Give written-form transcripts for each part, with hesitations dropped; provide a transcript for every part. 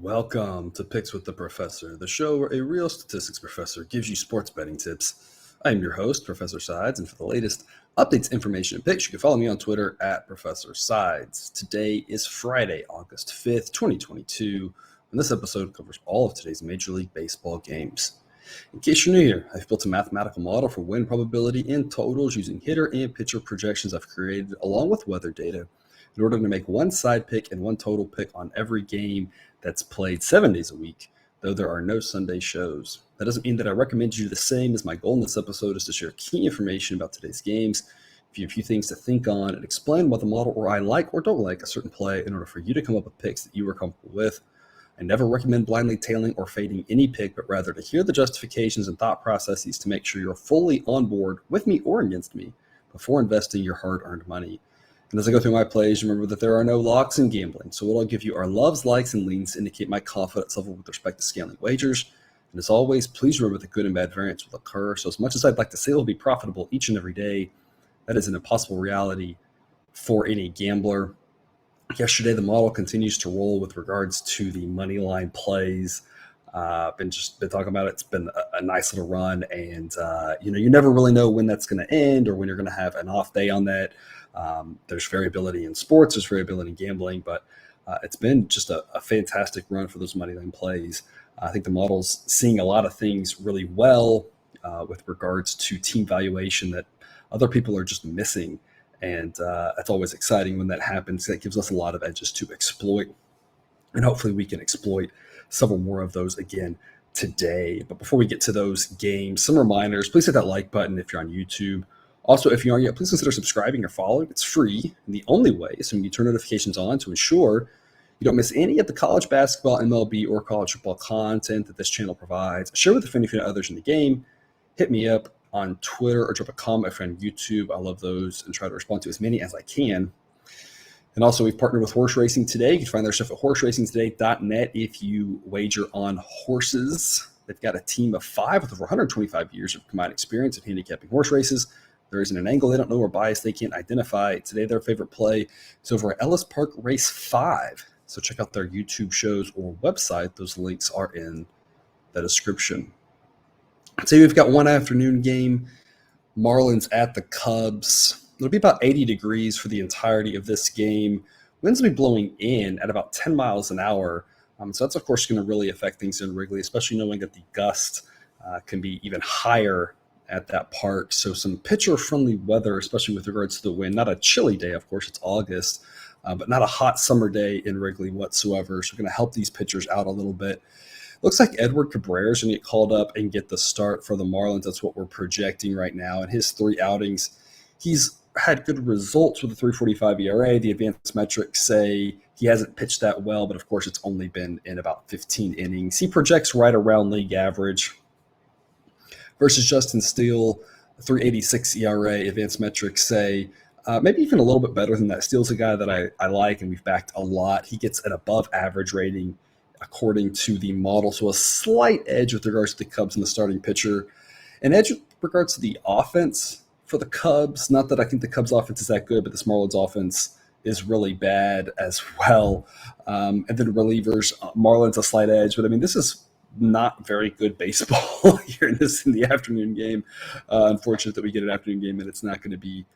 Welcome to Picks with the Professor, the show where a real statistics professor gives you sports betting tips. I am your host, Professor Sides, and for the latest updates, information, and picks, you can follow me on Twitter at Professor Sides. Today is Friday, August 5th, 2022, and this episode covers all of today's Major League Baseball games. In case you're new here, I've built a mathematical model for win probability and totals using hitter and pitcher projections I've created along with weather data in order to make one side pick and one total pick on every game that's played 7 days a week, though there are no Sunday shows. That doesn't mean that I recommend you do the same, as my goal in this episode is to share key information about today's games, give you a few things to think on, and explain what the model or I like or don't like a certain play in order for you to come up with picks that you are comfortable with. I never recommend blindly tailing or fading any pick, but rather to hear the justifications and thought processes to make sure you're fully on board with me or against me before investing your hard-earned money. And as I go through my plays, remember that there are no locks in gambling. So what I'll give you are loves, likes, and leans to indicate my confidence level with respect to scaling wagers. And as always, please remember that good and bad variance will occur. So as much as I'd like to say it'll be profitable each and every day, that is an impossible reality for any gambler. Yesterday, the model continues to roll with regards to the money line plays. Been talking about it. It's been a nice little run, and you never really know when that's going to end or when you're going to have an off day on that. There's variability in sports, there's variability in gambling, but it's been just a fantastic run for those money line plays. I think the model's seeing a lot of things really well with regards to team valuation that other people are just missing. And that's always exciting when that happens. That gives us a lot of edges to exploit. And hopefully we can exploit several more of those again today. But before we get to those games, some reminders. Please hit that like button if you're on YouTube. Also, if you aren't yet, please consider subscribing or following. It's free. And the only way is when you turn notifications on to ensure you don't miss any of the college basketball, MLB, or college football content that this channel provides. Share with a few others in the game. Hit me up on Twitter or drop a comment on YouTube. I love those and try to respond to as many as I can. And also, we've partnered with Horse Racing Today. You can find their stuff at horseracingtoday.net if you wager on horses. They've got a team of 5 with over 125 years of combined experience in handicapping horse races. There isn't an angle they don't know or bias they can't identify. Today, their favorite play is over at Ellis Park Race 5. So check out their YouTube shows or website. Those links are in the description. Today, we've got one afternoon game. Marlins at the Cubs. It'll be about 80 degrees for the entirety of this game. Winds will be blowing in at about 10 miles an hour. So that's, of course, going to really affect things in Wrigley, especially knowing that the gust can be even higher at that park. So some pitcher-friendly weather, especially with regards to the wind. Not a chilly day, of course, it's August, but not a hot summer day in Wrigley whatsoever. So we're going to help these pitchers out a little bit. Looks like Edward Cabrera is going to get called up and get the start for the Marlins. That's what we're projecting right now. In his 3 outings, he's had good results with a 3.45 ERA. The advanced metrics say he hasn't pitched that well, but of course it's only been in about 15 innings. He projects right around league average. Versus Justin Steele, 3.86 ERA. Advanced metrics say maybe even a little bit better than that. Steele's a guy that I like and we've backed a lot. He gets an above average rating according to the model. So a slight edge with regards to the Cubs and the starting pitcher. An edge with regards to the offense for the Cubs. Not that I think the Cubs offense is that good, but this Marlins offense is really bad as well. And then relievers, Marlins a slight edge. But I mean, this is not very good baseball here in the afternoon game. Unfortunate that we get an afternoon game and it's not going to be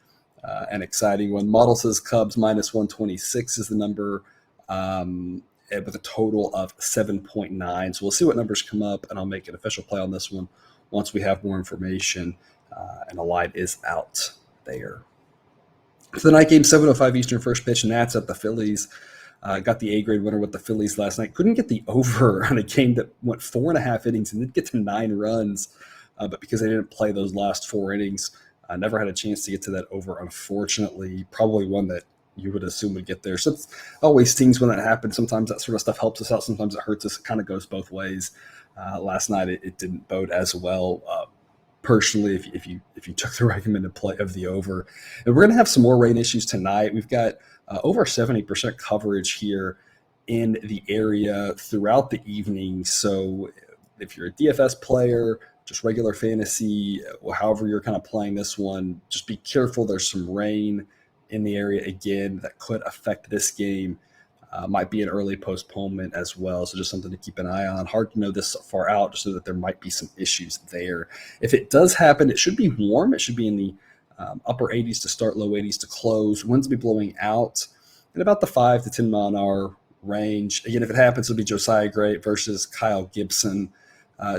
an exciting one. Model says Cubs minus 126 is the number with a total of 7.9. So we'll see what numbers come up and I'll make an official play on this one once we have more information and the line is out there. For the night game, 7:05 Eastern first pitch, and that's at the Phillies. Got the A-grade winner with the Phillies last night. Couldn't get the over on a game that went 4.5 innings and did get to 9 runs. But because they didn't play those last 4 innings, I never had a chance to get to that over, unfortunately. Probably one that you would assume would get there. So it always stings when that happens. Sometimes that sort of stuff helps us out. Sometimes it hurts us. It kind of goes both ways. Last night it didn't bode as well. Personally, if you took the recommended play of the over. And we're going to have some more rain issues tonight. We've got over 70% coverage here in the area throughout the evening. So if you're a DFS player, just regular fantasy, however you're kind of playing this one, just be careful. There's some rain in the area again that could affect this game. Might be an early postponement as well, so just something to keep an eye on. Hard to know this far out, just so that there might be some issues there. If it does happen, it should be warm. It should be in the upper 80s to start, low 80s to close. Winds will be blowing out at about the 5 to 10 mile an hour range. Again, if it happens, it'll be Josiah Gray versus Kyle Gibson.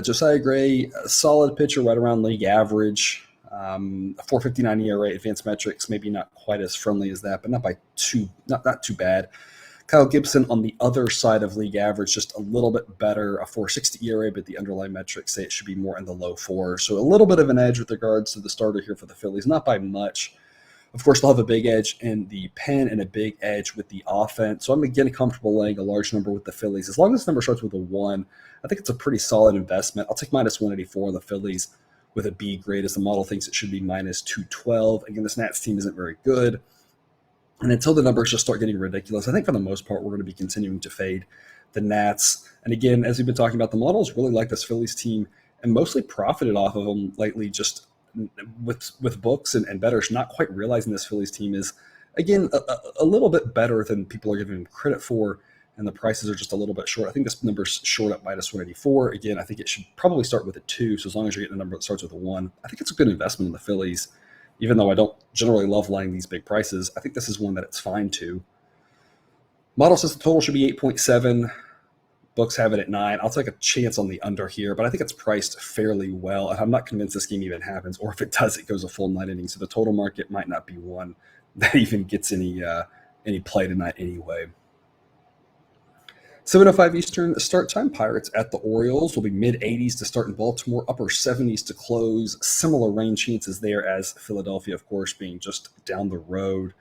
Josiah Gray, a solid pitcher, right around league average. 4.59 ERA, advanced metrics, maybe not quite as friendly as that, but not too bad. Kyle Gibson on the other side of league average, just a little bit better, a 4.60 ERA, but the underlying metrics say it should be more in the low fours. So a little bit of an edge with regards to the starter here for the Phillies, not by much. Of course, they'll have a big edge in the pen and a big edge with the offense. So I'm again comfortable laying a large number with the Phillies. As long as this number starts with a 1, I think it's a pretty solid investment. I'll take minus 184 on the Phillies with a B grade, as the model thinks it should be minus 212. Again, this Nats team isn't very good. And until the numbers just start getting ridiculous, I think for the most part, we're going to be continuing to fade the Nats. And again, as we've been talking about, the models really like this Phillies team and mostly profited off of them lately, just with books and bettors, not quite realizing this Phillies team is, again, a little bit better than people are giving them credit for. And the prices are just a little bit short. I think this number's short at minus 184. Again, I think it should probably start with a 2. So as long as you're getting a number that starts with a 1, I think it's a good investment in the Phillies. Even though I don't generally love laying these big prices, I think this is one that it's fine to. Model says the total should be 8.7. Books have it at 9. I'll take a chance on the under here, but I think it's priced fairly well. I'm not convinced this game even happens, or if it does, it goes a full 9 innings. So the total market might not be one that even gets any play tonight anyway. 7:05 Eastern start time. Pirates at the Orioles will be mid-80s to start in Baltimore, upper 70s to close. Similar rain chances there as Philadelphia, of course, being just down the road.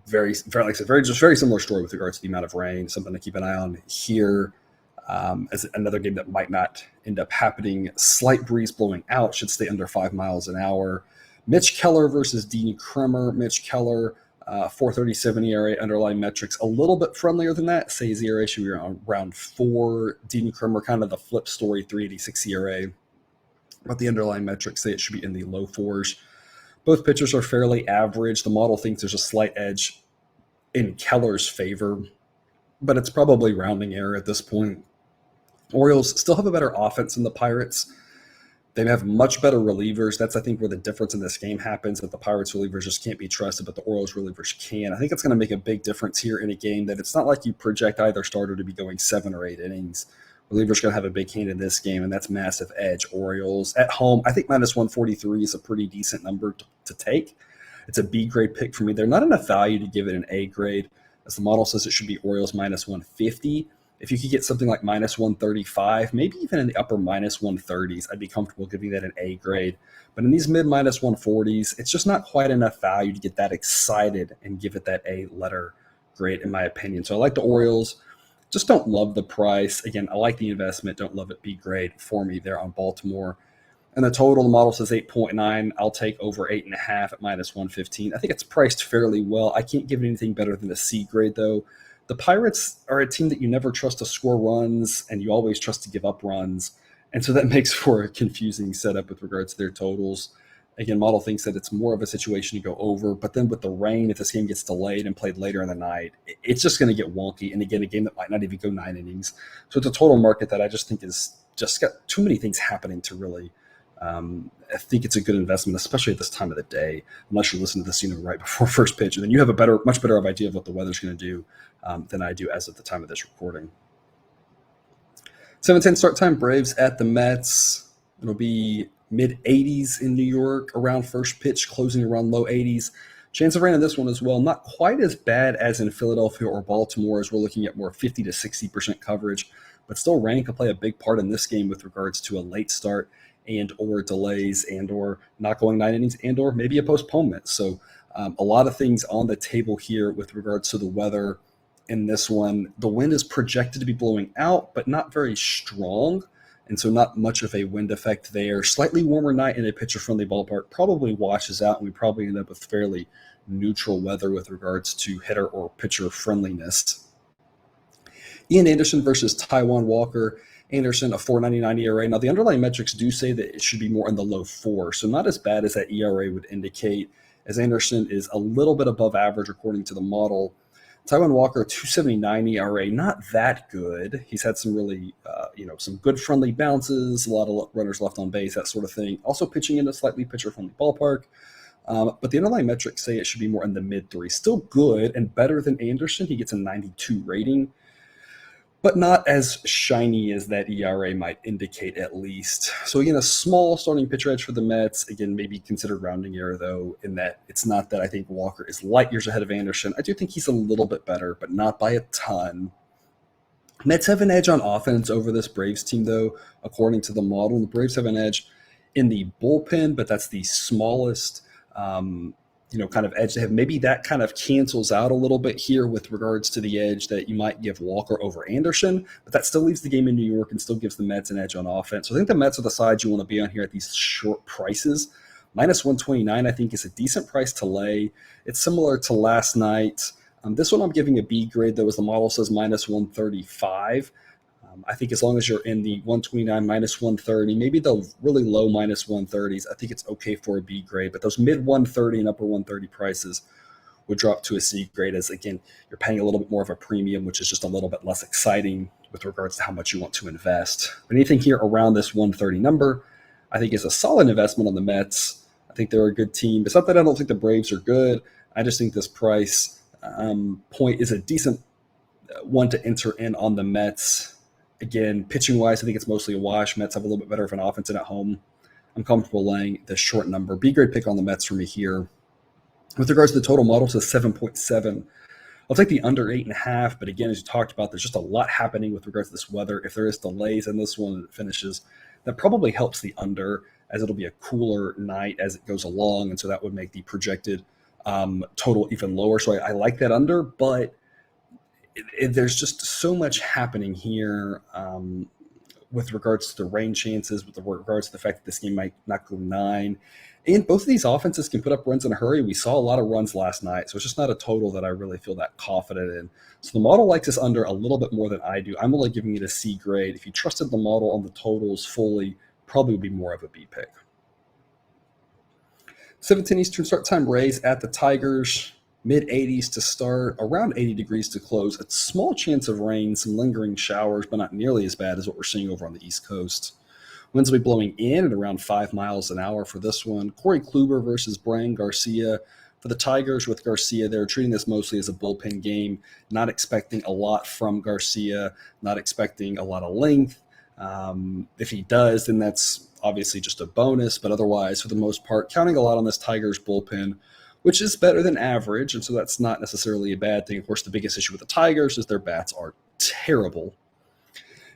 Very similar story with regards to the amount of rain. Something to keep an eye on here. As another game that might not end up happening. Slight breeze blowing out, should stay under 5 miles an hour. Mitch Keller versus Dean Kremer. Mitch Keller, 4.37 ERA, underlying metrics a little bit friendlier than that. Say his ERA should be around 4. Dean Kremer, kind of the flip story, 3.86 ERA. But the underlying metrics say it should be in the low 4s. Both pitchers are fairly average. The model thinks there's a slight edge in Keller's favor, but it's probably rounding error at this point. Orioles still have a better offense than the Pirates. They have much better relievers. That's, I think, where the difference in this game happens, that the Pirates relievers just can't be trusted, but the Orioles relievers can. I think it's going to make a big difference here in a game that it's not like you project either starter to be going 7 or 8 innings. Relievers going to have a big hand in this game, and that's massive edge. Orioles at home, I think minus 143 is a pretty decent number to take. It's a B grade pick for me. They're not enough value to give it an A grade. As the model says, it should be Orioles minus 150. If you could get something like minus 135, maybe even in the upper minus 130s, I'd be comfortable giving that an A grade. But in these mid minus 140s, it's just not quite enough value to get that excited and give it that A letter grade, in my opinion. So I like the Orioles. Just don't love the price. Again, I like the investment. Don't love it. B grade for me there on Baltimore. And the total, the model says 8.9. I'll take over 8.5 at minus 115. I think it's priced fairly well. I can't give it anything better than a C grade, though. The Pirates are a team that you never trust to score runs, and you always trust to give up runs. And so that makes for a confusing setup with regards to their totals. Again, model thinks that it's more of a situation to go over, but then with the rain, if this game gets delayed and played later in the night, it's just going to get wonky. And again, a game that might not even go 9 innings. So it's a total market that I just think is just got too many things happening to really I think it's a good investment, especially at this time of the day, unless you listen to this, right before first pitch. And then you have a much better idea of what the weather's going to do than I do as of the time of this recording. 7:10 start time, Braves at the Mets. It'll be mid-80s in New York around first pitch, closing around low 80s. Chance of rain in this one as well. Not quite as bad as in Philadelphia or Baltimore, as we're looking at more 50 to 60% coverage. But still, rain could play a big part in this game with regards to a late start and or delays and or not going 9 innings and or maybe a postponement. So a lot of things on the table here with regards to the weather in this one. The wind is projected to be blowing out, but not very strong. And so not much of a wind effect there. Slightly warmer night in a pitcher-friendly ballpark probably washes out, and we probably end up with fairly neutral weather with regards to hitter or pitcher friendliness. Ian Anderson versus Taijuan Walker. Anderson, a 4.99 ERA. Now, the underlying metrics do say that it should be more in the low 4, so not as bad as that ERA would indicate, as Anderson is a little bit above average according to the model. Taijuan Walker, 279 ERA, not that good. He's had some really, some good friendly bounces, a lot of runners left on base, that sort of thing. Also pitching in a slightly pitcher-friendly ballpark. But the underlying metrics say it should be more in the mid-3s. Still good and better than Anderson. He gets a 92 rating, but not as shiny as that ERA might indicate at least. So again, a small starting pitcher edge for the Mets. Again, maybe considered rounding error, though, in that it's not that I think Walker is light years ahead of Anderson. I do think he's a little bit better, but not by a ton. Mets have an edge on offense over this Braves team, though, according to the model. The Braves have an edge in the bullpen, but that's the smallest kind of edge they have. Maybe that kind of cancels out a little bit here with regards to the edge that you might give Walker over Anderson, but that still leaves the game in New York and still gives the Mets an edge on offense. So I think the Mets are the side you want to be on here at these short prices. Minus 129, I think, is a decent price to lay. It's similar to last night. This one I'm giving a B grade, though, as the model says minus 135. I think as long as you're in the 129 minus 130, maybe the really low minus 130s, I think it's okay for a B grade. But those mid 130 and upper 130 prices would drop to a C grade, as again, you're paying a little bit more of a premium, which is just a little bit less exciting with regards to how much you want to invest. But anything here around this 130 number, I think is a solid investment on the Mets. I think they're a good team. It's not that I don't think the Braves are good. I just think this price point is a decent one to enter in on the Mets. Again, pitching-wise, I think it's mostly a wash. Mets have a little bit better of an offense in at home. I'm comfortable laying the short number. B-grade pick on the Mets for me here. With regards to the total model, to 7.7. I'll take the under 8.5, but again, as you talked about, there's just a lot happening with regards to this weather. If there is delays in this one and it finishes, that probably helps the under, as it'll be a cooler night as it goes along, and so that would make the projected total even lower. So I like that under, but there's just so much happening here with regards to the rain chances, with regards to the fact that this game might not go 9. And both of these offenses can put up runs in a hurry. We saw a lot of runs last night, so it's just not a total that I really feel that confident in. So the model likes this under a little bit more than I do. I'm only giving it a C grade. If you trusted the model on the totals fully, probably would be more of a B pick. 7:10 Eastern start time, Rays at the Tigers. Mid-80s to start, around 80 degrees to close. A small chance of rain, some lingering showers, but not nearly as bad as what we're seeing over on the East Coast. Winds will be blowing in at around 5 miles an hour for this one. Corey Kluber versus Brian Garcia. For the Tigers with Garcia, they're treating this mostly as a bullpen game, not expecting a lot from Garcia, not expecting a lot of length. If he does, then that's obviously just a bonus, but otherwise, for the most part, counting a lot on this Tigers bullpen, which is better than average, and so that's not necessarily a bad thing. Of course, the biggest issue with the Tigers is their bats are terrible.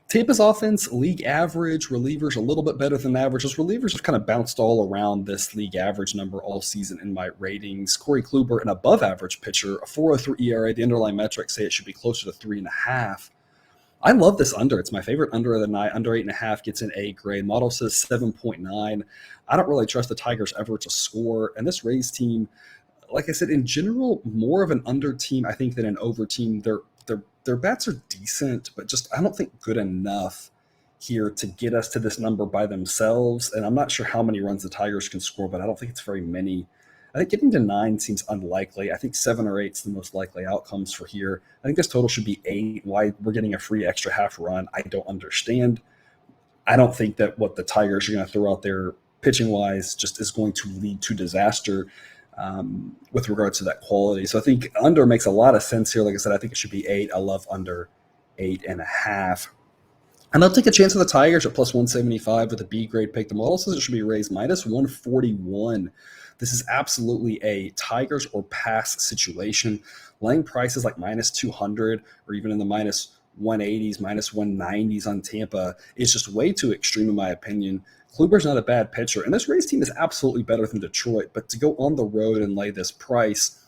Tampa's offense, league average. Relievers a little bit better than average. Those relievers have kind of bounced all around this league average number all season in my ratings. Corey Kluber, an above-average pitcher, a 4.03 ERA. The underlying metrics say it should be closer to 3.5. I love this under. It's my favorite under of the night. Under 8.5 gets an A grade. Model says 7.9. I don't really trust the Tigers ever to score, and this Rays team, like I said, in general, more of an under team, I think, than an over team. Their bats are decent, but just I don't think good enough here to get us to this number by themselves. And I'm not sure how many runs the Tigers can score, but I don't think it's very many. I think getting to 9 seems unlikely. I think 7 or 8 is the most likely outcomes for here. I think this total should be 8. Why we're getting a free extra half run, I don't understand. I don't think that what the Tigers are going to throw out there pitching-wise just is going to lead to disaster. With regards to that quality. So I think under makes a lot of sense here. Like I said, I think it should be 8. I love under 8.5. And I'll take a chance on the Tigers at plus 175 with a B grade pick. The model says it should be raised minus 141. This is absolutely a Tigers or pass situation. Laying prices like minus 200 or even in the minus 180s, minus 190s on Tampa is just way too extreme in my opinion. Kluber's not a bad pitcher, and this Rays team is absolutely better than Detroit, but to go on the road and lay this price,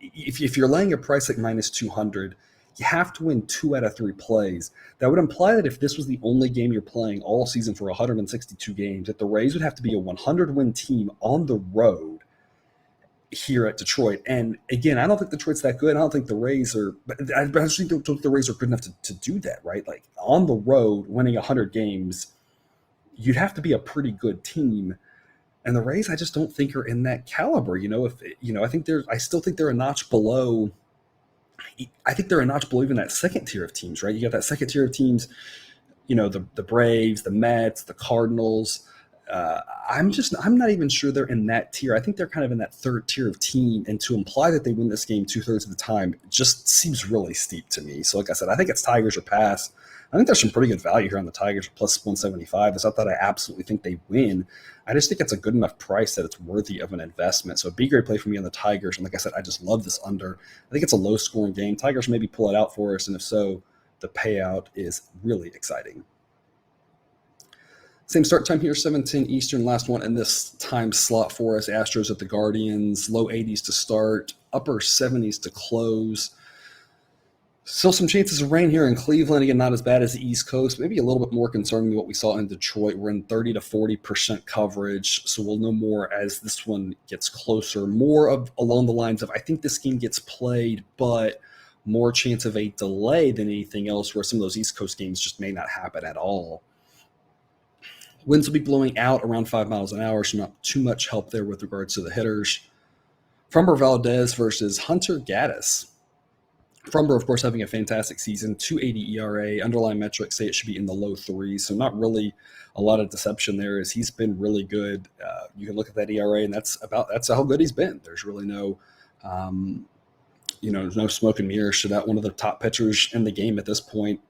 if you're laying a price like minus 200, you have to win 2 out of 3 plays. That would imply that if this was the only game you're playing all season for 162 games, that the Rays would have to be a 100-win team on the road here at Detroit. And again, I don't think Detroit's that good. I don't think the Rays are, but I actually don't think the Rays are good enough to do that, right? Like on the road, winning 100 games, you'd have to be a pretty good team. And the Rays, I just don't think are in that caliber. I still think they're a notch below I think they're a notch below even that second tier of teams, right? You got that second tier of teams, the Braves, the Mets, the Cardinals. I'm not even sure they're in that tier. I think they're kind of in that third tier of team, and to imply that they win this game 2/3 of the time just seems really steep to me. So, like I said, I think it's Tigers or pass. I think there's some pretty good value here on the Tigers, plus 175. It's not that I absolutely think they win. I just think it's a good enough price that it's worthy of an investment. So, a B grade play for me on the Tigers. And like I said, I just love this under. I think it's a low scoring game. Tigers maybe pull it out for us, and if so, the payout is really exciting. Same start time here, 7:10 Eastern. Last one in this time slot for us. Astros at the Guardians. Low 80s to start, upper 70s to close. Still some chances of rain here in Cleveland. Again, not as bad as the East Coast. Maybe a little bit more concerning than what we saw in Detroit. We're in 30 to 40% coverage, so we'll know more as this one gets closer. More of along the lines of, I think this game gets played, but more chance of a delay than anything else, where some of those East Coast games just may not happen at all. Winds will be blowing out around 5 miles an hour, so not too much help there with regards to the hitters. Framber Valdez versus Hunter Gaddis. Framber, of course, having a fantastic season, 2.80 ERA. Underlying metrics say it should be in the low threes, so not really a lot of deception there, as he's been really good. You can look at that ERA, and that's how good he's been. There's really no smoke and mirrors to that. One of the top pitchers in the game at this point.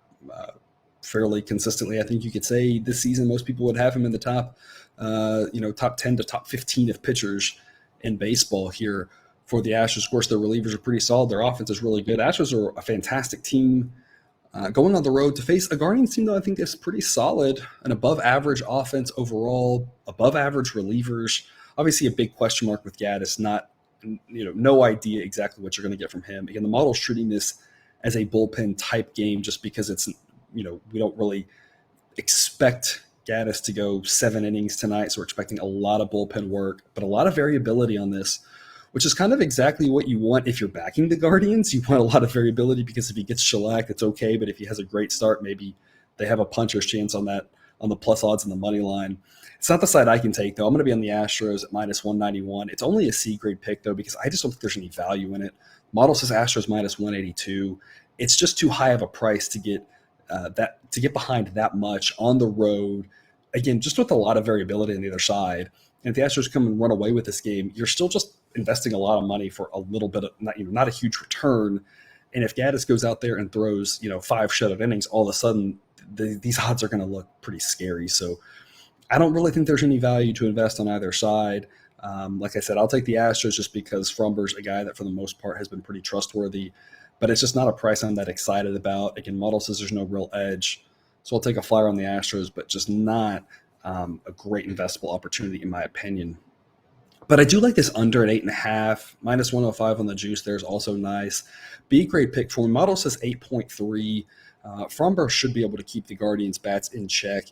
Fairly consistently, I think you could say this season most people would have him in the top 10 to top 15 of pitchers in baseball here for the Astros. Of course, their relievers are pretty solid. Their offense is really good. Astros are a fantastic team. Going on the road to face a Guardians team, though, I think is pretty solid. An above-average offense overall, above-average relievers. Obviously, a big question mark with Gaddis. No idea exactly what you're going to get from him. Again, the model's treating this as a bullpen type game just because it's we don't really expect Gaddis to go 7 innings tonight, so we're expecting a lot of bullpen work, but a lot of variability on this, which is kind of exactly what you want if you're backing the Guardians. You want a lot of variability because if he gets shellacked, it's okay, but if he has a great start, maybe they have a puncher's chance on the plus odds and the money line. It's not the side I can take, though. I'm going to be on the Astros at minus 191. It's only a C-grade pick, though, because I just don't think there's any value in it. Model says Astros minus 182. It's just too high of a price to get behind that much on the road, again, just with a lot of variability on the other side. And if the Astros come and run away with this game, you're still just investing a lot of money for a little bit of not a huge return. And if Gaddis goes out there and throws 5 shutout innings, all of a sudden these odds are going to look pretty scary. So I don't really think there's any value to invest on either side. Like I said, I'll take the Astros just because Framber's a guy that for the most part has been pretty trustworthy. But it's just not a price I'm that excited about. Again, model says there's no real edge. So I'll take a flyer on the Astros, but just not a great investable opportunity in my opinion. But I do like this under at 8.5. Minus 105 on the juice there is also nice. B grade pick for me. Model says 8.3. Framber should be able to keep the Guardians' bats in check.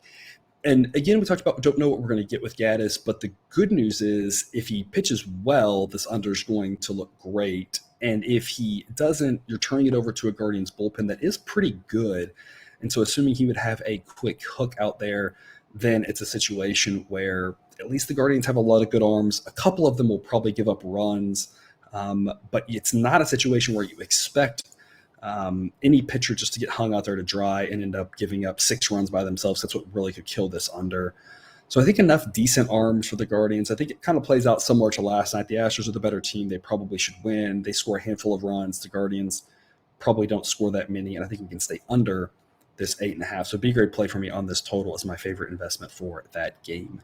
And again, we talked about don't know what we're going to get with Gaddis, but the good news is if he pitches well, this under is going to look great. And if he doesn't, you're turning it over to a Guardians bullpen that is pretty good. And so assuming he would have a quick hook out there, then it's a situation where at least the Guardians have a lot of good arms. A couple of them will probably give up runs, but it's not a situation where you expect any pitcher just to get hung out there to dry and end up giving up 6 runs by themselves. That's what really could kill this under. So I think enough decent arms for the Guardians. I think it kind of plays out similar to last night. The Astros are the better team. They probably should win. They score a handful of runs. The Guardians probably don't score that many, and I think we can stay under this 8.5. So B-grade play for me on this total is my favorite investment for that game.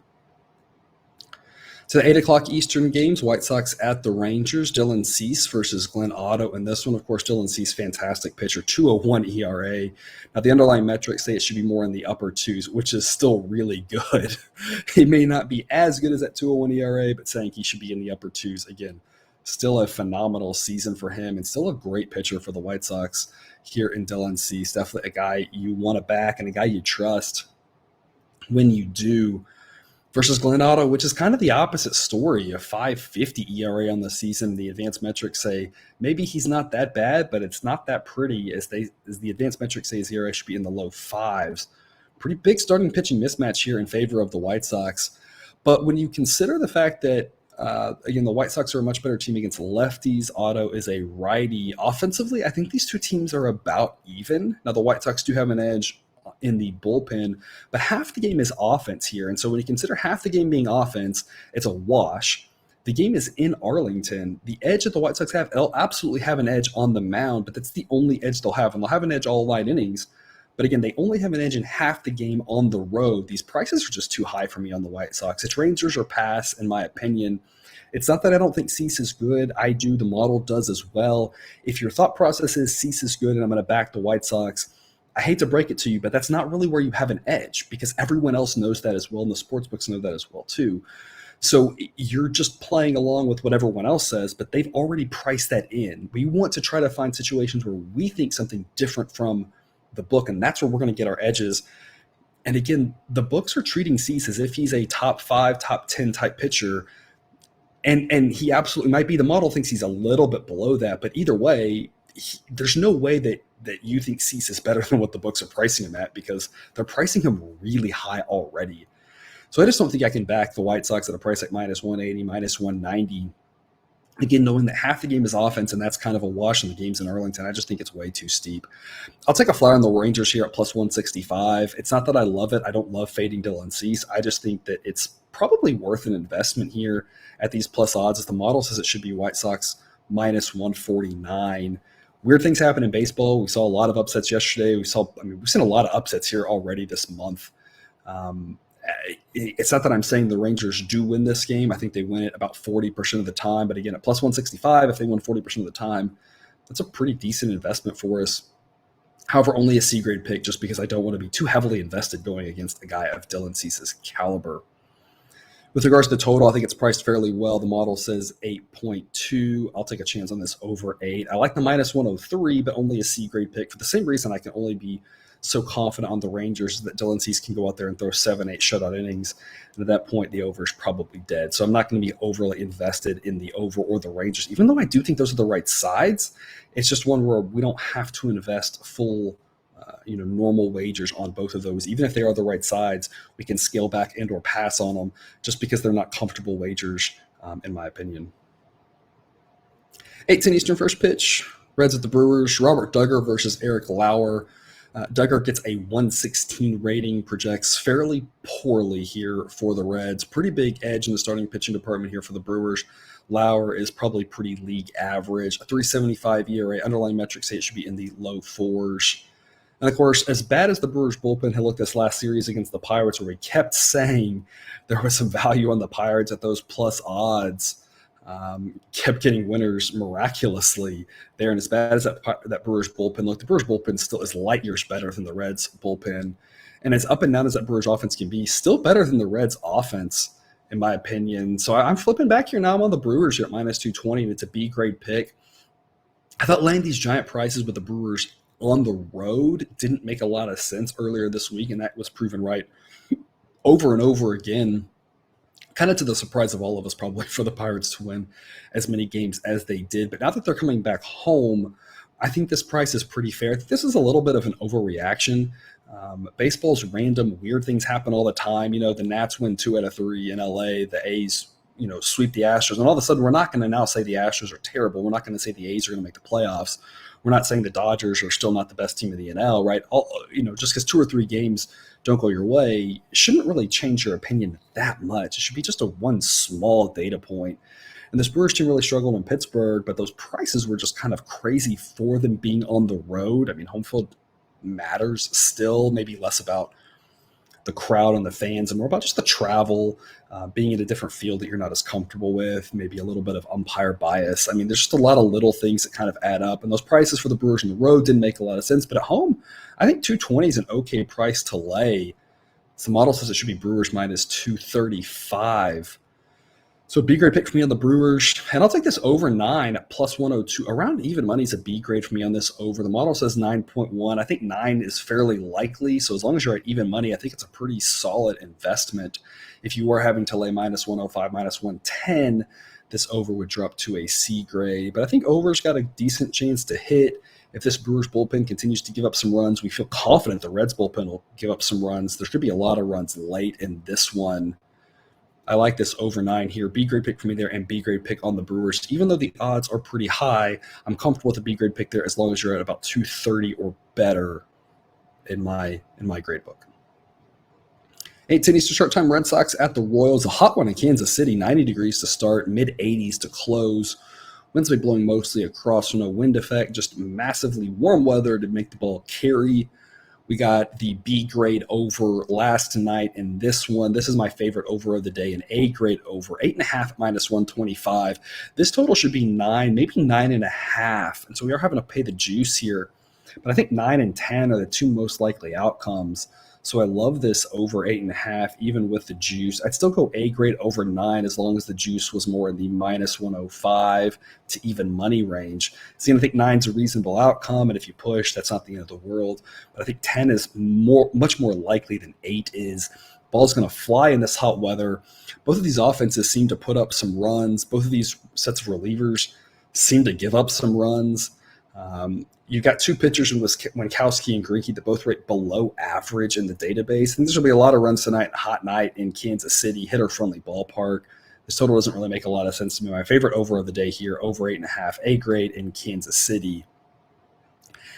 To the 8 o'clock Eastern games, White Sox at the Rangers. Dylan Cease versus Glenn Otto. And this one, of course, Dylan Cease, fantastic pitcher, 2.01 ERA. Now, the underlying metrics say it should be more in the upper 2s, which is still really good. He may not be as good as that 2.01 ERA, but saying he should be in the upper 2s. Again, still a phenomenal season for him and still a great pitcher for the White Sox here in Dylan Cease. Definitely a guy you want to back and a guy you trust when you do. Versus Glenn Otto, which is kind of the opposite story, a 5.50 ERA on the season. The advanced metrics say maybe he's not that bad, but it's not that pretty as the advanced metrics say his ERA should be in the low 5s. Pretty big starting pitching mismatch here in favor of the White Sox. But when you consider the fact that Again, the White Sox are a much better team against lefties. Otto is a righty. Offensively, I think these two teams are about even. Now, the White Sox do have an edge in the bullpen, but half the game is offense here. And so when you consider half the game being offense, it's a wash. The game is in Arlington. The edge that the White Sox have, they'll absolutely have an edge on the mound, but that's the only edge they'll have. And they'll have an edge all 9 innings. But again, they only have an edge in half the game on the road. These prices are just too high for me on the White Sox. It's Rangers or pass, in my opinion. It's not that I don't think Cease is good. I do. The model does as well. If your thought process is Cease is good and I'm going to back the White Sox, I hate to break it to you, but that's not really where you have an edge because everyone else knows that as well, and the sportsbooks know that as well too. So you're just playing along with what everyone else says, but they've already priced that in. We want to try to find situations where we think something different from the book, and that's where we're going to get our edges. And again, the books are treating Cease as if he's a top 5, top 10 type pitcher, and he absolutely might be. The model thinks he's a little bit below that, but either way, there's no way that you think Cease is better than what the books are pricing him at because they're pricing him really high already. So I just don't think I can back the White Sox at a price like minus 180, minus 190. Again, knowing that half the game is offense, and that's kind of a wash in the games in Arlington, I just think it's way too steep. I'll take a flyer on the Rangers here at plus 165. It's not that I love it. I don't love fading Dylan Cease. I just think that it's probably worth an investment here at these plus odds. As the model says it should be White Sox minus 149. Weird things happen in baseball. We saw a lot of upsets yesterday. We've seen a lot of upsets here already this month. It's not that I'm saying the Rangers do win this game. I think they win it about 40% of the time. But again, at plus 165, if they win 40% of the time, that's a pretty decent investment for us. However, only a C-grade pick just because I don't want to be too heavily invested going against a guy of Dylan Cease's caliber. With regards to the total, I think it's priced fairly well. The model says 8.2. I'll take a chance on this over 8. I like the minus 103, but only a C-grade pick. For the same reason, I can only be so confident on the Rangers that Dylan Cease can go out there and throw 7-8 shutout innings. And at that point, the over is probably dead. So I'm not going to be overly invested in the over or the Rangers, even though I do think those are the right sides. It's just one where we don't have to invest full normal wagers on both of those. Even if they are the right sides, we can scale back and or pass on them just because they're not comfortable wagers, in my opinion. 8:10 Eastern first pitch. Reds at the Brewers. Robert Duggar versus Eric Lauer. Duggar gets a 116 rating, projects fairly poorly here for the Reds. Pretty big edge in the starting pitching department here for the Brewers. Lauer is probably pretty league average. A 3.75 ERA. Underlying metrics say it should be in the low 4s. And, of course, as bad as the Brewers bullpen had looked this last series against the Pirates, where we kept saying there was some value on the Pirates at those plus odds, kept getting winners miraculously there. And as bad as that Brewers bullpen looked, the Brewers bullpen still is light years better than the Reds bullpen. And as up and down as that Brewers offense can be, still better than the Reds offense, in my opinion. So I'm flipping back here now. I'm on the Brewers here at minus 220, and it's a B-grade pick. I thought laying these giant prices with the Brewers on the road didn't make a lot of sense earlier this week, and that was proven right over and over again, kind of to the surprise of all of us probably, for the Pirates to win as many games as they did. But now that they're coming back home, I think this price is pretty fair. This is a little bit of an overreaction. Baseball's random. Weird things happen all the time. The Nats win 2 out of 3 in LA. The A's, sweep the Astros. And all of a sudden, we're not going to now say the Astros are terrible. We're not going to say the A's are going to make the playoffs. We're not saying the Dodgers are still not the best team in the NL, right? Just because 2 or 3 games don't go your way, it shouldn't really change your opinion that much. It should be just one small data point. And this Brewers team really struggled in Pittsburgh, but those prices were just kind of crazy for them being on the road. I mean, home field matters still, maybe less about the crowd and the fans and more about just the travel, being in a different field that you're not as comfortable with, maybe a little bit of umpire bias. I mean, there's just a lot of little things that kind of add up, and those prices for the Brewers on the road didn't make a lot of sense. But at home, I think 220 is an okay price to lay. So the model says it should be Brewers minus 235. So B-grade pick for me on the Brewers. And I'll take this over 9 at plus 102. Around even money is a B-grade for me on this over. The model says 9.1. I think 9 is fairly likely. So as long as you're at even money, I think it's a pretty solid investment. If you were having to lay minus 105, minus 110, this over would drop to a C-grade. But I think over's got a decent chance to hit. If this Brewers bullpen continues to give up some runs, we feel confident the Reds bullpen will give up some runs. There could be a lot of runs late in this one. I like this over 9 here. B grade pick for me there, and B grade pick on the Brewers. Even though the odds are pretty high, I'm comfortable with a B grade pick there as long as you're at about 230 or better in my grade book. 8:10 Eastern start time. Red Sox at the Royals. A hot one in Kansas City. 90 degrees to start, mid 80s to close. Winds will be blowing mostly across, so no wind effect. Just massively warm weather to make the ball carry. We got the B grade over last night in this one. This is my favorite over of the day, an A grade over, 8.5 minus 125. This total should be 9, maybe 9.5. And so we are having to pay the juice here. But I think 9 and 10 are the two most likely outcomes. So I love this over 8.5, even with the juice. I'd still go A grade over 9 as long as the juice was more in the minus 105 to even money range. See, I think 9 is a reasonable outcome, and if you push, that's not the end of the world. But I think 10 is much more likely than 8 is. Ball's going to fly in this hot weather. Both of these offenses seem to put up some runs. Both of these sets of relievers seem to give up some runs. You've got two pitchers in Winkowski and Greinke that both rate below average in the database. And there's going to be a lot of runs tonight, hot night in Kansas City, hitter-friendly ballpark. This total doesn't really make a lot of sense to me. My favorite over of the day here, over 8.5, A grade in Kansas City.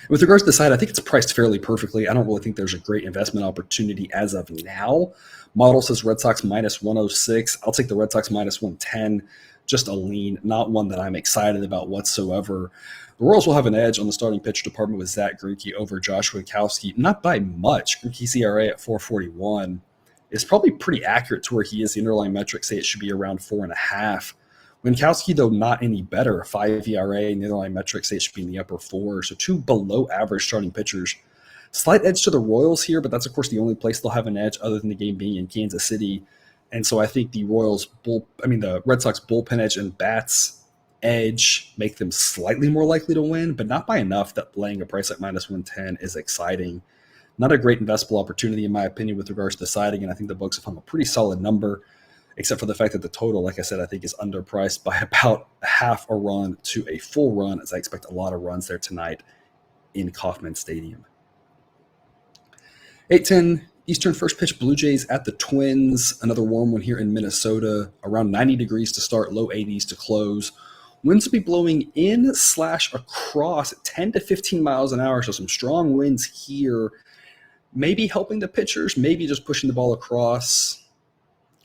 With regards to the side, I think it's priced fairly perfectly. I don't really think there's a great investment opportunity as of now. Model says Red Sox minus 106. I'll take the Red Sox minus 110. Just a lean, not one that I'm excited about whatsoever. The Royals will have an edge on the starting pitcher department with Zach Greinke over Josh Winkowski, not by much. Greinke's ERA at 4.41 is probably pretty accurate to where he is. The underlying metrics say it should be around 4.5. Winkowski, though, not any better. 5 ERA, and the underlying metrics say it should be in the upper 4. So two below average starting pitchers. Slight edge to the Royals here, but that's, of course, the only place they'll have an edge other than the game being in Kansas City. And so I think the the Red Sox bullpen edge and bats edge make them slightly more likely to win, but not by enough that laying a price at minus 110 is exciting. Not a great investable opportunity, in my opinion, with regards to deciding, and I think the books have hung a pretty solid number, except for the fact that the total, like I said, I think is underpriced by about half a run to a full run, as I expect a lot of runs there tonight in Kauffman Stadium. 8:10 Eastern first pitch, Blue Jays at the Twins. Another warm one here in Minnesota, around 90 degrees to start, low 80s to close. Winds will be blowing in/across at 10 to 15 miles an hour, so some strong winds here. Maybe helping the pitchers, maybe just pushing the ball across.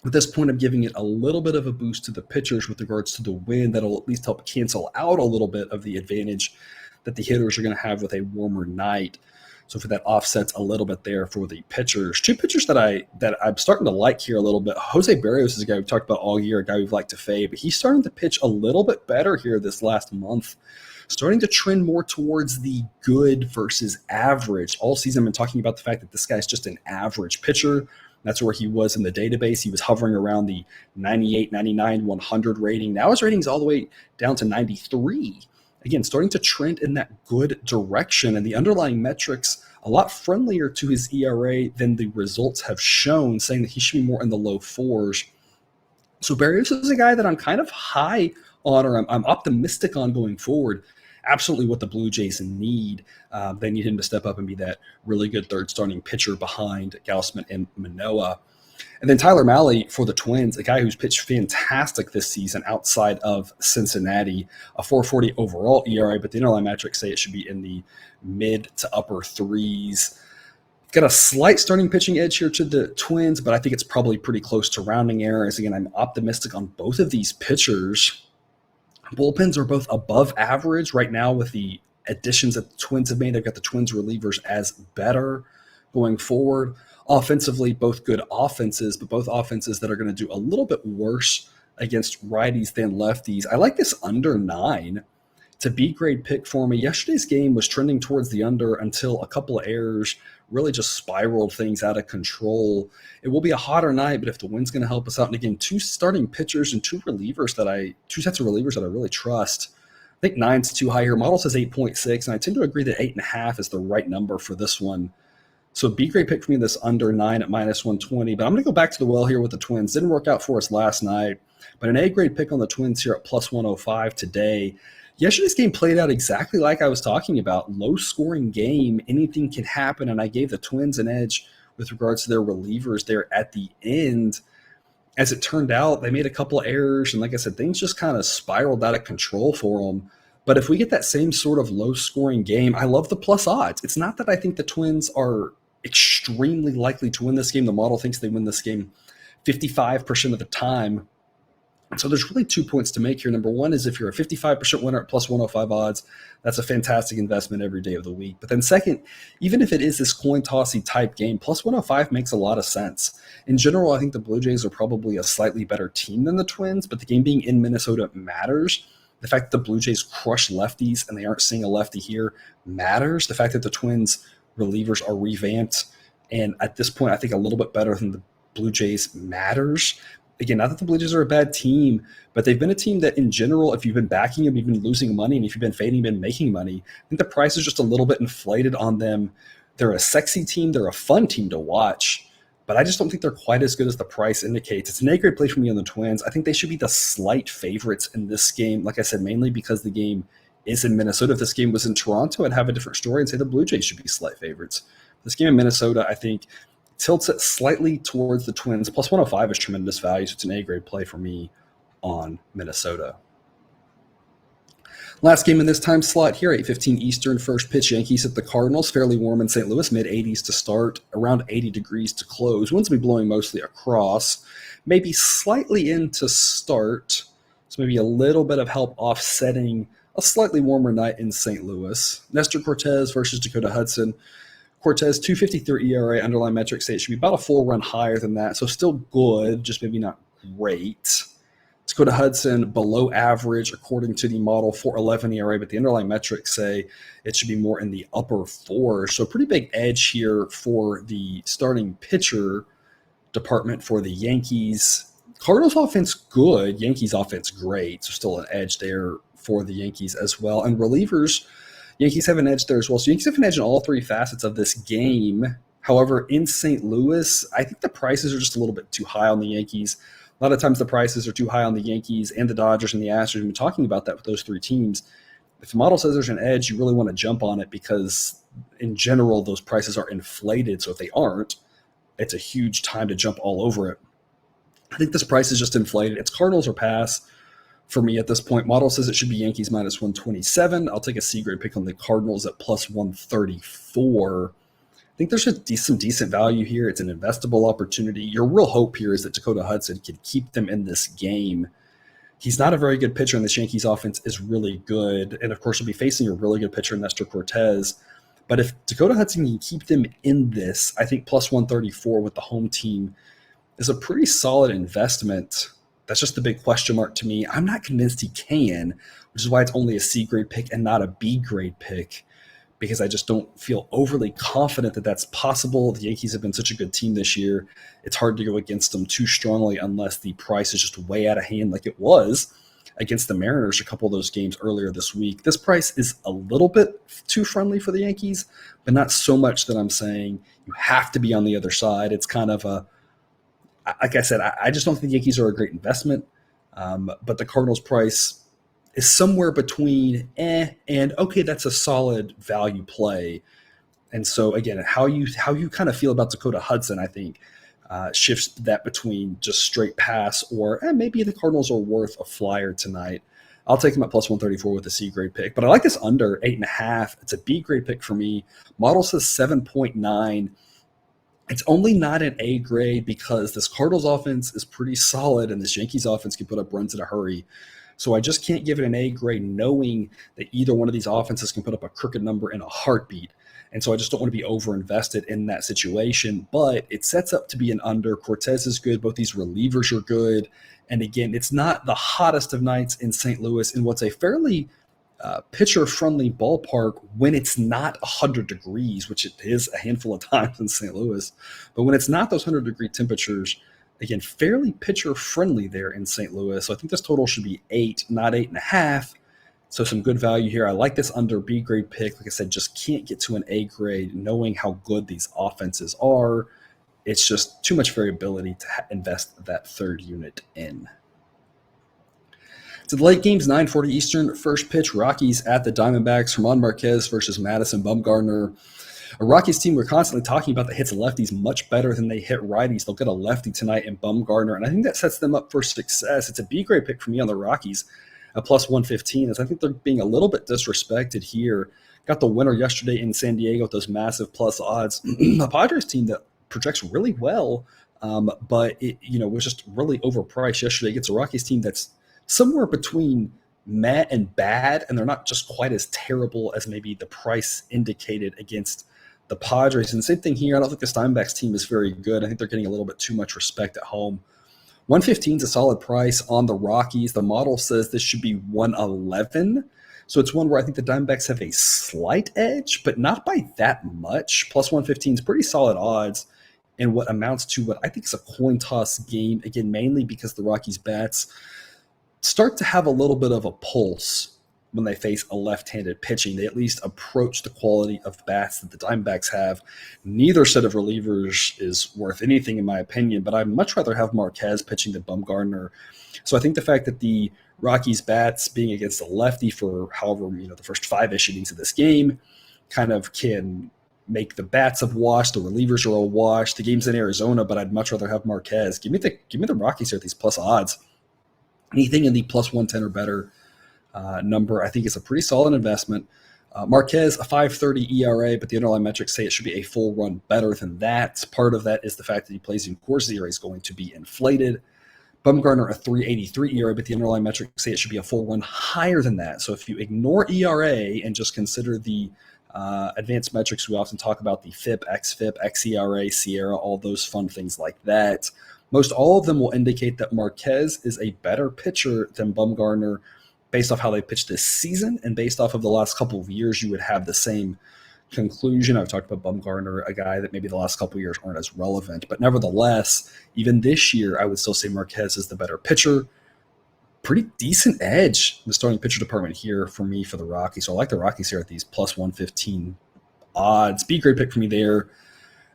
At this point, I'm giving it a little bit of a boost to the pitchers with regards to the wind. That'll at least help cancel out a little bit of the advantage that the hitters are going to have with a warmer night. So for that offsets a little bit there for the pitchers. Two pitchers that I'm starting to like here a little bit. Jose Barrios is a guy we've talked about all year, a guy we've liked to fade, but he's starting to pitch a little bit better here this last month. Starting to trend more towards the good versus average. All season I've been talking about the fact that this guy's just an average pitcher. That's where he was in the database. He was hovering around the 98, 99, 100 rating. Now his rating's all the way down to 93. Again, starting to trend in that good direction, and the underlying metrics a lot friendlier to his ERA than the results have shown, saying that he should be more in the low 4s. So Barrios is a guy that I'm kind of high on, or I'm optimistic on going forward. Absolutely what the Blue Jays need. They need him to step up and be that really good third starting pitcher behind Gausman and Manoah. And then Tyler Mahle for the Twins, a guy who's pitched fantastic this season outside of Cincinnati, a 4.40 overall ERA, but the underlying metrics say it should be in the mid to upper 3s. Got a slight starting pitching edge here to the Twins, but I think it's probably pretty close to rounding errors. Again, I'm optimistic on both of these pitchers. Bullpens are both above average right now with the additions that the Twins have made. They've got the Twins relievers as better going forward. Offensively, both good offenses, but both offenses that are going to do a little bit worse against righties than lefties. I like this under 9. It's a B-grade pick for me. Yesterday's game was trending towards the under until a couple of errors really just spiraled things out of control. It will be a hotter night, but if the wind's going to help us out, and again, two starting pitchers and two sets of relievers that I really trust. I think 9's too high here. Model says 8.6, and I tend to agree that 8.5 is the right number for this one. So B-grade pick for me, this under 9 at minus 120. But I'm going to go back to the well here with the Twins. Didn't work out for us last night. But an A-grade pick on the Twins here at plus 105 today. Yesterday's game played out exactly like I was talking about. Low-scoring game. Anything can happen. And I gave the Twins an edge with regards to their relievers there at the end. as it turned out, they made a couple of errors, and like I said, things just kind of spiraled out of control for them. But if we get that same sort of low-scoring game, I love the plus odds. It's not that I think the Twins are extremely likely to win this game. The model thinks they win this game 55% of the time. So there's really 2 points to make here. Number one is if you're a 55% winner at plus 105 odds, that's a fantastic investment every day of the week. But then second, even if it is this coin tossy type game, plus 105 makes a lot of sense. In general, I think the Blue Jays are probably a slightly better team than the Twins, but the game being in Minnesota matters. The fact that the Blue Jays crush lefties and they aren't seeing a lefty here matters. The fact that the Twins relievers are revamped and at this point I think a little bit better than the Blue Jays matters. Again, not that the Blue Jays are a bad team, but they've been a team that in general, if you've been backing them, you've been losing money, and if you've been fading, you've been making money. I think the price is just a little bit inflated on them. They're a sexy team. They're a fun team to watch, but I just don't think they're quite as good as the price indicates. It's an A-grade play for me on the Twins. I think they should be the slight favorites in this game, like I said, mainly because the game is in Minnesota. If this game was in Toronto, I'd have a different story and say the Blue Jays should be slight favorites. This game in Minnesota, I think, tilts it slightly towards the Twins. Plus 105 is tremendous value, so it's an A-grade play for me on Minnesota. Last game in this time slot here, 8:15 Eastern, first pitch, Yankees at the Cardinals. Fairly warm in St. Louis, mid-80s to start, around 80 degrees to close. Winds will be blowing mostly across, maybe slightly in to start, so maybe a little bit of help offsetting a slightly warmer night in St. Louis. Nestor Cortez versus Dakota Hudson. Cortez, 2.53 ERA, underlying metrics say it should be about a full run higher than that, so still good, just maybe not great. Dakota Hudson, below average according to the model, 4.11 ERA, but the underlying metrics say it should be more in the upper fours. So pretty big edge here for the starting pitcher department for the Yankees. Cardinals offense good, Yankees offense great, so still an edge there for the Yankees as well. And relievers, Yankees have an edge there as well. So Yankees have an edge in all three facets of this game. However, in St. Louis, I think the prices are just a little bit too high on the Yankees. A lot of times the prices are too high on the Yankees and the Dodgers and the Astros. We've been talking about that with those three teams. If the model says there's an edge, you really want to jump on it because, in general, those prices are inflated. So if they aren't, it's a huge time to jump all over it. I think this price is just inflated. It's Cardinals or pass for me at this point. Model says it should be Yankees minus 127. I'll take a C-grade pick on the Cardinals at plus 134. I think there's some decent value here. It's an investable opportunity. Your real hope here is that Dakota Hudson can keep them in this game. He's not a very good pitcher, and this Yankees offense is really good. And, of course, he'll be facing a really good pitcher, Nestor Cortez. But if Dakota Hudson can keep them in this, I think plus 134 with the home team is a pretty solid investment. That's just the big question mark to me. I'm not convinced he can, which is why it's only a C-grade pick and not a B-grade pick, because I just don't feel overly confident that that's possible. The Yankees have been such a good team this year. It's hard to go against them too strongly unless the price is just way out of hand like it was against the Mariners a couple of those games earlier this week. This price is a little bit too friendly for the Yankees, but not so much that I'm saying you have to be on the other side. It's kind of a, like I said, I just don't think the Yankees are a great investment, but the Cardinals price is somewhere between and okay, that's a solid value play. And so again, how you kind of feel about Dakota Hudson, I think, shifts that between just straight pass or maybe the Cardinals are worth a flyer tonight. I'll take them at plus 134 with a C-grade pick, but I like this under 8.5. It's a B-grade pick for me. Model says 7.9. It's only not an A grade because this Cardinals offense is pretty solid and this Yankees offense can put up runs in a hurry. So I just can't give it an A grade knowing that either one of these offenses can put up a crooked number in a heartbeat. And so I just don't want to be over-invested in that situation. But it sets up to be an under. Cortez is good. Both these relievers are good. And again, it's not the hottest of nights in St. Louis in what's a fairly pitcher-friendly ballpark when it's not 100 degrees, which it is a handful of times in St. Louis. But when it's not those 100-degree temperatures, again, fairly pitcher-friendly there in St. Louis. So I think this total should be 8, not 8.5. So some good value here. I like this under B-grade pick. Like I said, just can't get to an A grade knowing how good these offenses are. It's just too much variability to invest that third unit in. So the late games, 9:40 Eastern, first pitch, Rockies at the Diamondbacks, German Marquez versus Madison Bumgarner. A Rockies team we're constantly talking about that hits lefties much better than they hit righties. They'll get a lefty tonight in Bumgarner, and I think that sets them up for success. It's a B-grade pick for me on the Rockies at plus 115, as I think they're being a little bit disrespected here. Got the winner yesterday in San Diego with those massive plus odds. The Padres team that projects really well, but it was just really overpriced yesterday. It gets a Rockies team that's somewhere between meh and bad, and they're not just quite as terrible as maybe the price indicated against the Padres. And the same thing here. I don't think the Diamondbacks team is very good. I think they're getting a little bit too much respect at home. 115 is a solid price on the Rockies. The model says this should be 111. So it's one where I think the Diamondbacks have a slight edge, but not by that much. Plus 115 is pretty solid odds in what amounts to what I think is a coin toss game. Again, mainly because the Rockies bats start to have a little bit of a pulse when they face a left-handed pitching. They at least approach the quality of bats that the Diamondbacks have. Neither set of relievers is worth anything in my opinion, but I'd much rather have Marquez pitching than Bumgarner. So I think the fact that the Rockies bats being against a lefty for however, the first 5-ish innings of this game kind of can make the bats a wash, the relievers are a wash. The game's in Arizona, but I'd much rather have Marquez. Give me the Rockies here at these plus odds. Anything in the plus 110 or better number, I think is a pretty solid investment. Marquez, a 5.30 ERA, but the underlying metrics say it should be a full run better than that. Part of that is the fact that he plays in Coors. The ERA is going to be inflated. Bumgarner, a 3.83 ERA, but the underlying metrics say it should be a full run higher than that. So if you ignore ERA and just consider the advanced metrics we often talk about, the FIP, XFIP, XERA, Sierra, all those fun things like that, most all of them will indicate that Marquez is a better pitcher than Bumgarner based off how they pitched this season, and based off of the last couple of years, you would have the same conclusion. I've talked about Bumgarner, a guy that maybe the last couple of years aren't as relevant, but nevertheless, even this year, I would still say Marquez is the better pitcher. Pretty decent edge in the starting pitcher department here for me for the Rockies. So I like the Rockies here at these plus 115 odds. B-grade pick for me there.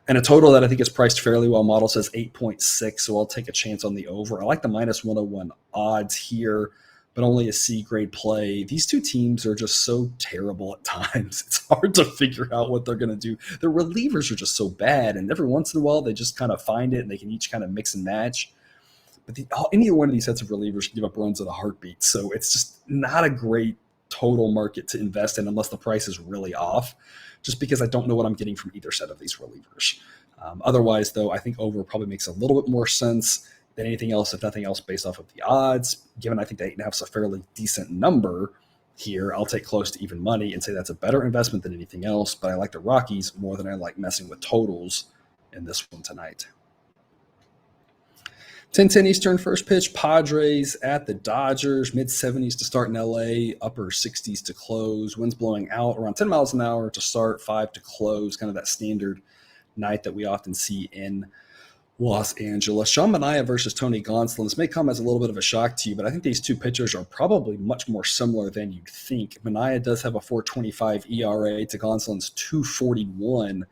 And a total that I think is priced fairly well. Model says 8.6, so I'll take a chance on the over. I like the minus 101 odds here, but only a C-grade play. These two teams are just so terrible at times. It's hard to figure out what they're going to do. Their relievers are just so bad, and every once in a while they just kind of find it, and they can each kind of mix and match. But any one of these sets of relievers can give up runs at a heartbeat, so it's just not a great total market to invest in unless the price is really off, just because I don't know what I'm getting from either set of these relievers. Otherwise, though, I think over probably makes a little bit more sense than anything else, if nothing else, based off of the odds. Given I think the 8.5 is a fairly decent number here, I'll take close to even money and say that's a better investment than anything else, but I like the Rockies more than I like messing with totals in this one tonight. 10:10 Eastern first pitch, Padres at the Dodgers, mid-70s to start in LA, upper 60s to close, winds blowing out around 10 miles an hour to start, 5 to close, kind of that standard night that we often see in Los Angeles. Sean Manaea versus Tony Gonsolin. This may come as a little bit of a shock to you, but I think these two pitchers are probably much more similar than you'd think. Manaea does have a 4.25 ERA to Gonsolin's 2.41,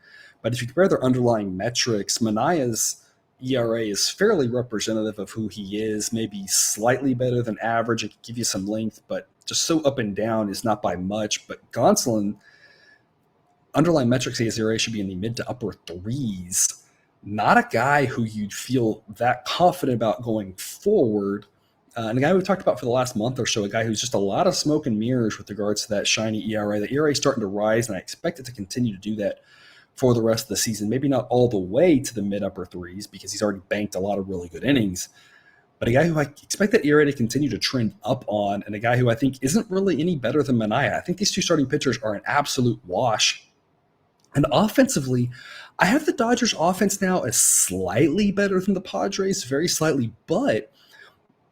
but if you compare their underlying metrics, Manaea's ERA is fairly representative of who he is, maybe slightly better than average. It could give you some length, but just so up and down is not by much. But Gonsolin, underlying metrics, his ERA should be in the mid to upper threes. Not a guy who you'd feel that confident about going forward. And a guy we've talked about for the last month or so, a guy who's just a lot of smoke and mirrors with regards to that shiny ERA. The ERA is starting to rise, and I expect it to continue to do that for the rest of the season. Maybe not all the way to the mid-upper threes because he's already banked a lot of really good innings, but a guy who I expect that ERA to continue to trend up on, and a guy who I think isn't really any better than Manaea. I think these two starting pitchers are an absolute wash. And offensively, I have the Dodgers offense now as slightly better than the Padres, very slightly, but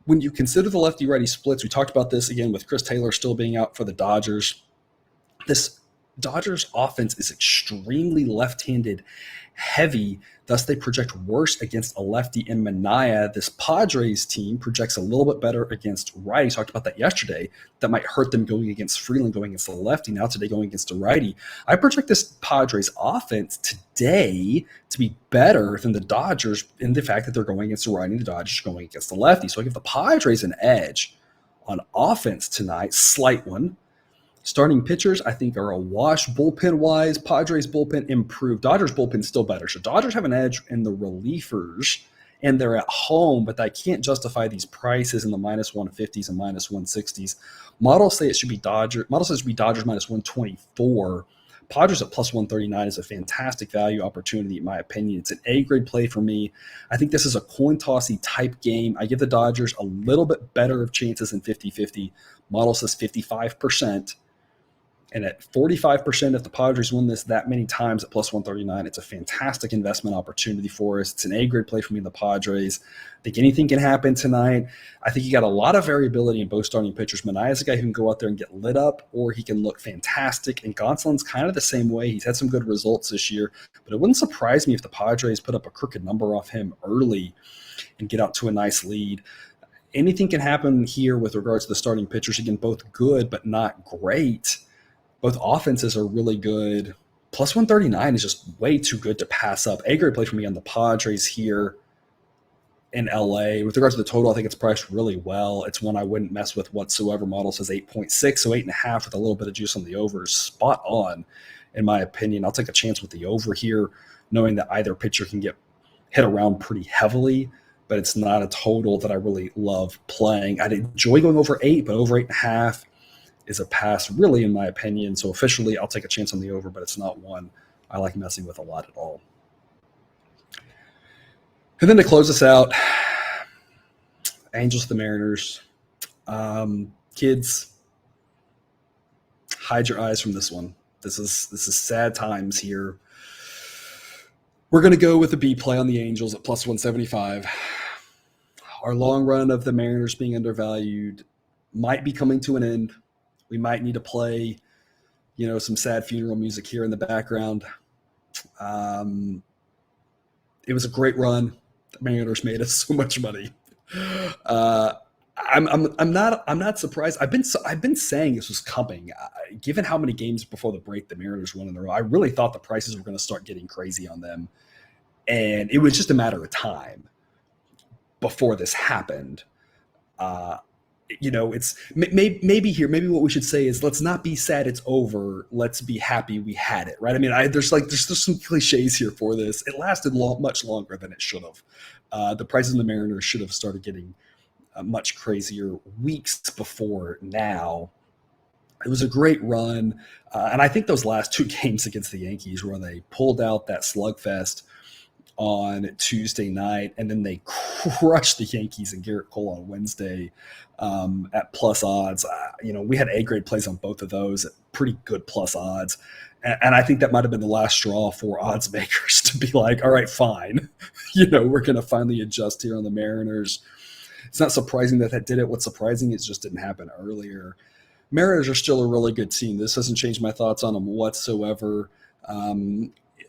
when you consider the lefty-righty splits, we talked about this again with Chris Taylor still being out for the Dodgers. This Dodgers offense is extremely left-handed heavy, thus they project worse against a lefty in Manaea. This Padres team projects a little bit better against righties. Talked about that yesterday. That might hurt them going against Freeland, going against the lefty. Now today going against a righty. I project this Padres offense today to be better than the Dodgers in the fact that they're going against a righty, the Dodgers are going against the lefty. So I give the Padres an edge on offense tonight, slight one. Starting pitchers, I think, are a wash bullpen-wise. Padres bullpen improved. Dodgers bullpen still better. So Dodgers have an edge in the relievers, and they're at home, but I can't justify these prices in the minus 150s and minus 160s. Models say it should be Dodgers. Models say it should be Dodgers minus 124. Padres at plus 139 is a fantastic value opportunity, in my opinion. It's an A-grade play for me. I think this is a coin tossy type game. I give the Dodgers a little bit better of chances than 50-50. Model says 55%. And at 45%, if the Padres win this that many times at plus 139, it's a fantastic investment opportunity for us. It's an A-grade play for me in the Padres. I think anything can happen tonight. I think you got a lot of variability in both starting pitchers. Manaea is a guy who can go out there and get lit up, or he can look fantastic. And Gonsolin's kind of the same way. He's had some good results this year, but it wouldn't surprise me if the Padres put up a crooked number off him early and get out to a nice lead. Anything can happen here with regards to the starting pitchers. Again, both good but not great. Both offenses are really good. Plus 139 is just way too good to pass up. A-grade play for me on the Padres here in LA. With regards to the total, I think it's priced really well. It's one I wouldn't mess with whatsoever. Model says 8.6, so 8.5 with a little bit of juice on the over is spot on, in my opinion. I'll take a chance with the over here, knowing that either pitcher can get hit around pretty heavily, but it's not a total that I really love playing. I'd enjoy going over 8, but over 8.5 is a pass, really, in my opinion. So officially, I'll take a chance on the over, but it's not one I like messing with a lot at all. And then to close us out, Angels, the Mariners. Kids, hide your eyes from this one. This is sad times here. We're going to go with a B play on the Angels at plus 175. Our long run of the Mariners being undervalued might be coming to an end. We might need to play, some sad funeral music here in the background. It was a great run. The Mariners made us so much money. I'm not surprised. I've been saying this was coming. Given how many games before the break the Mariners won in a row, I really thought the prices were going to start getting crazy on them, and it was just a matter of time before this happened. It's maybe here. Maybe what we should say is, let's not be sad it's over. Let's be happy we had it, right? I mean, there's some cliches here for this. It lasted much longer than it should have. The prices in the Mariners should have started getting much crazier weeks before now. It was a great run, and I think those last two games against the Yankees, where they pulled out that slugfest on Tuesday night, and then they crushed the Yankees and Garrett Cole on Wednesday at plus odds. We had A-grade plays on both of those at pretty good plus odds. And I think that might have been the last straw for odds makers to be like, all right, fine. We're going to finally adjust here on the Mariners. It's not surprising that did it. What's surprising is it just didn't happen earlier. Mariners are still a really good team. This doesn't change my thoughts on them whatsoever.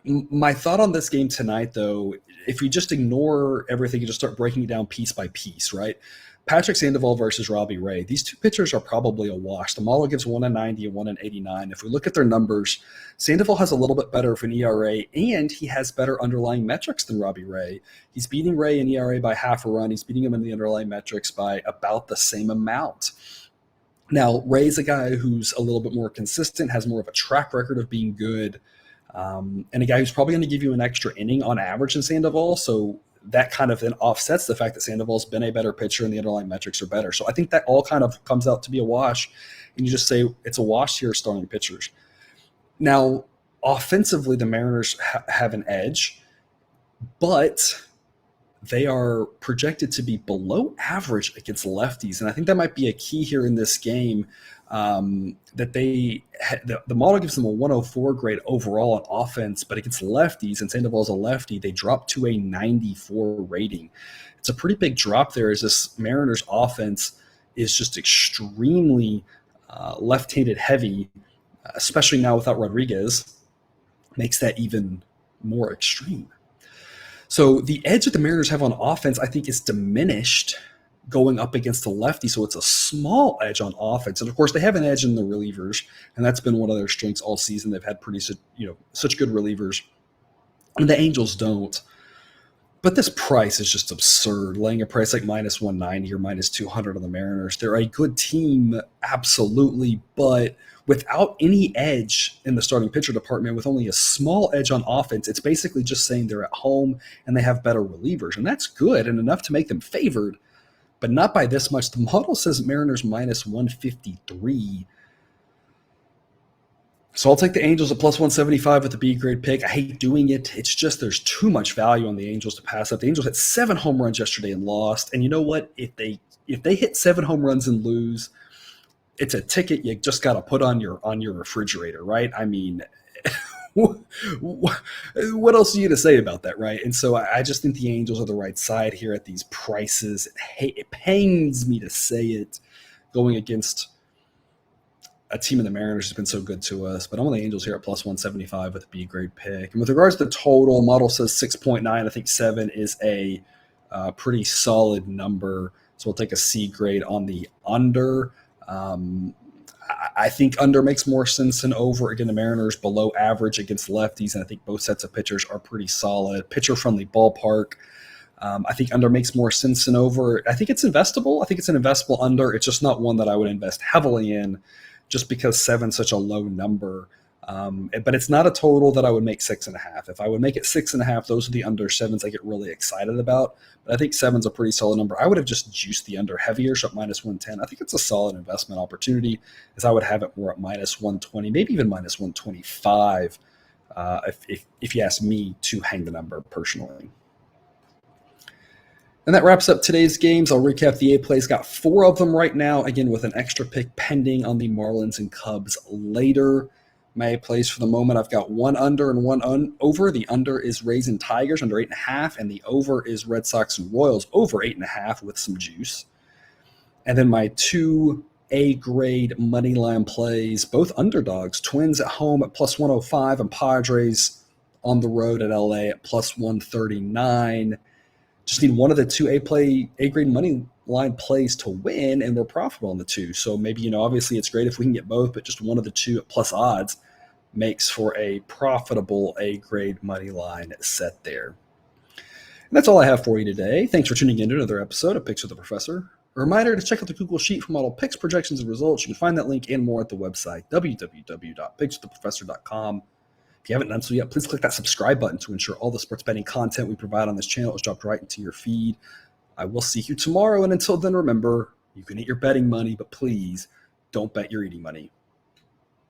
My thought on this game tonight, though, if you just ignore everything, you just start breaking it down piece by piece, right? Patrick Sandoval versus Robbie Ray. These two pitchers are probably a wash. The model gives 1.90 and 1.89. If we look at their numbers, Sandoval has a little bit better of an ERA, and he has better underlying metrics than Robbie Ray. He's beating Ray in ERA by half a run. He's beating him in the underlying metrics by about the same amount. Now, Ray's a guy who's a little bit more consistent, has more of a track record of being good, and a guy who's probably going to give you an extra inning on average than Sandoval. So that kind of then offsets the fact that Sandoval's been a better pitcher and the underlying metrics are better. So I think that all kind of comes out to be a wash, and you just say it's a wash here starting pitchers. Now, offensively, the Mariners have an edge, but they are projected to be below average against lefties. And I think that might be a key here in this game, that the model gives them a 104 grade overall on offense, but against lefties, and Sandoval's a lefty, they drop to a 94 rating. It's a pretty big drop there, as this Mariners offense is just extremely left-handed heavy, especially now without Rodriguez, makes that even more extreme. So the edge that the Mariners have on offense, I think, is diminished going up against the lefty. So it's a small edge on offense. And of course, they have an edge in the relievers, and that's been one of their strengths all season. They've had such good relievers. And the Angels don't. But this price is just absurd. Laying a price like minus 190 or minus 200 on the Mariners. They're a good team, absolutely, but without any edge in the starting pitcher department, with only a small edge on offense, it's basically just saying they're at home and they have better relievers. And that's good and enough to make them favored, but not by this much. The model says Mariners minus 153. So I'll take the Angels at plus 175 with the B grade pick. I hate doing it. It's just there's too much value on the Angels to pass up. The Angels hit 7 home runs yesterday and lost. And you know what? If they hit 7 home runs and lose, it's a ticket you just got to put on your refrigerator, right? I mean, what else are you going to say about that, right? And so I just think the Angels are the right side here at these prices. It pains me to say it going against a team in the Mariners has been so good to us, but I'm on the Angels here at plus 175 with a B grade pick. And with regards to the total, model says 6.9. I think 7 is a pretty solid number. So we'll take a C grade on the under. I think under makes more sense than over. Again, the Mariners below average against lefties, and I think both sets of pitchers are pretty solid. Pitcher-friendly ballpark. I think under makes more sense than over. I think it's investable. I think it's an investable under. It's just not one that I would invest heavily in, just because 7 is such a low number. But it's not a total that I would make 6.5. If I would make it 6.5, those are the under 7s I get really excited about. But I think 7's a pretty solid number. I would have just juiced the under heavier, so at minus 110. I think it's a solid investment opportunity, as I would have it more at minus 120, maybe even minus 125, if you ask me to hang the number personally. And that wraps up today's games. I'll recap the A plays. Got 4 of them right now, again, with an extra pick pending on the Marlins and Cubs later. My A plays for the moment, I've got 1 under and 1 over. The under is Rays and Tigers under 8.5, and the over is Red Sox and Royals over 8.5 with some juice. And then my 2 A-grade money line plays, both underdogs. Twins at home at plus 105 and Padres on the road at LA at plus 139. Just need one of the 2 A-grade money line plays to win, and we're profitable on the 2. So maybe, obviously it's great if we can get both, but just one of the 2 at plus odds makes for a profitable A-grade money line set there. And that's all I have for you today. Thanks for tuning in to another episode of Picks with the Professor. A reminder to check out the Google Sheet for model picks, projections, and results. You can find that link and more at the website, www.pickswiththeprofessor.com. If you haven't done so yet, please click that subscribe button to ensure all the sports betting content we provide on this channel is dropped right into your feed. I will see you tomorrow, and until then, remember, you can eat your betting money, but please don't bet your eating money.